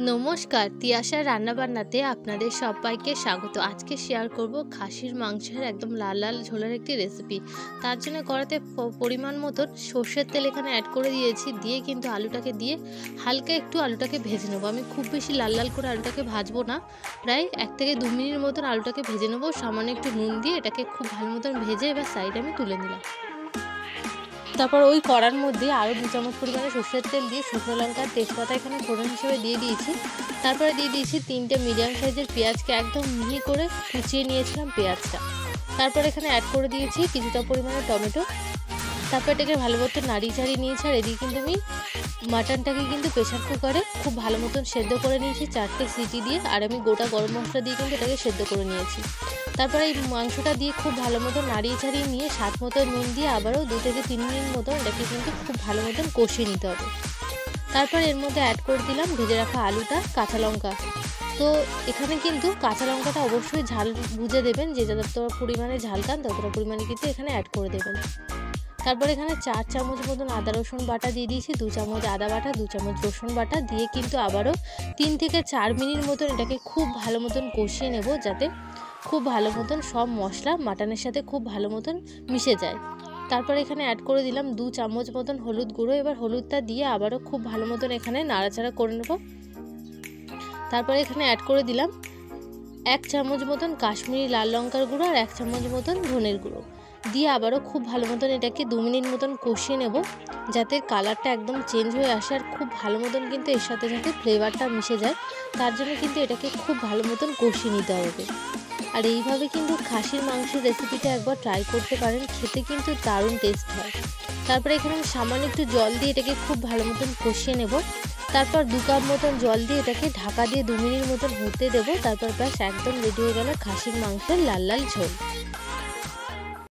নমস্কার, তিয়াশার রান্নাবান্নাতে আপনাদের সবাইকে স্বাগত। আজকে শেয়ার করব খাসির মাংসের একদম লাল লাল ঝোলের একটি রেসিপি। তার জন্য কড়াতে পরিমাণ মতো সর্ষের তেল এখানে অ্যাড করে দিয়েছি। দিয়ে কিন্তু আলুটাকে দিয়ে হালকা একটু আলুটাকে ভেজে নেবো। আমি খুব বেশি লাল লাল করে আলুটাকে ভাজবো না, প্রায় 1 থেকে 2 মিনিট মতন আলুটাকে ভেজে নেবো। সামান্য একটু নুন দিয়ে এটাকে খুব ভালো মতন ভেজে এবার সাইডে আমি তুলে নিলাম। তারপর ওই কড়ার মধ্যে আরও 2 চামচ পরিমাণে সর্ষের তেল দিয়ে শুকনো লঙ্কা তেজপাতা এখানে ফোড়ন হিসেবে দিয়ে দিয়েছি। তারপরে দিয়ে দিয়েছি 3টে মিডিয়াম সাইজের পেঁয়াজকে একদম মিহি করে কুচিয়ে নিয়েছিলাম পেঁয়াজটা। তারপর এখানে অ্যাড করে দিয়েছি কিছুটা পরিমাণে টমেটো। তারপর এটাকে ভালো মতো নাড়িয়ে চাড়িয়ে নিয়েছি। আর এদিকে কিন্তু আমি মাটনটাকে কিন্তু প্রেশার কুকারে খুব ভালো মতন সেদ্ধ করে নিয়েছি 4টে সিটি দিয়ে। আর আমি গোটা গরম মশলা দিয়ে কিন্তু এটাকে সেদ্ধ করে নিয়েছি। তারপরে এই মাংসটা দিয়ে খুব ভালো মতন নাড়িয়ে চাড়িয়ে নিয়ে স্বাদ মতো নুন দিয়ে আবারও 2 থেকে 3 মিনিট মতন এটাকে কিন্তু খুব ভালো মতন কষিয়ে নিতে হবে। তারপর এর মধ্যে অ্যাড করে দিলাম ভেজে রাখা আলুটা, কাঁচা লঙ্কা। তো এখানে কিন্তু কাঁচা লঙ্কাটা অবশ্যই ঝাল বুঝে দেবেন, যে যতটা পরিমাণে ঝাল খান ততটা পরিমাণে কিন্তু এখানে অ্যাড করে দেবেন। তারপর এখানে 4 চামচ মতন আদা রসুন বাটা দিয়ে দিয়েছি, 2 চামচ আদা বাটা, 2 চামচ রসুন বাটা দিয়ে কিন্তু আবারও 3 থেকে 4 মিনিট মতন এটাকে খুব ভালো মতন কষিয়ে নেব, যাতে খুব ভালো মতন সব মশলা মাটনের সাথে খুব ভালো মতন মিশে যায়। তারপর এখানে অ্যাড করে দিলাম 2 চামচ মতন হলুদ গুঁড়ো। এবার হলুদটা দিয়ে আবারও খুব ভালো মতন এখানে নাড়াচাড়া করে নেব। তারপর এখানে অ্যাড করে দিলাম 1 চামচ মতন কাশ্মীরি লাল লঙ্কার গুঁড়ো আর 1 চামচ মতন ধনের গুঁড়ো দিয়ে আবারও খুব ভালো মতন এটাকে 2 মিনিট মতন কষিয়ে নেব, যাতে কালারটা একদম চেঞ্জ হয়ে আসে আর খুব ভালো মতন কিন্তু এর সাথে সাথে ফ্লেভারটা মিশে যায়। তার জন্য কিন্তু এটাকে খুব ভালো মতন কষিয়ে নিতে হবে। আর এইভাবে কিন্তু খাসির মাংসের রেসিপিটা একবার ট্রাই করতে পারেন, খেতে কিন্তু দারুণ টেস্ট হয়। তারপরে এখানে আমি সামান্য একটু জল দিয়ে এটাকে খুব ভালো মতন কষিয়ে নেব। তারপর 2 কাপ মতন জল দিয়ে এটাকে ঢাকা দিয়ে 2 মিনিট মতন হতে দেবো। তারপর ব্যাস একদম রেডি হয়ে গেল খাসির মাংসের লাল লাল ঝোল।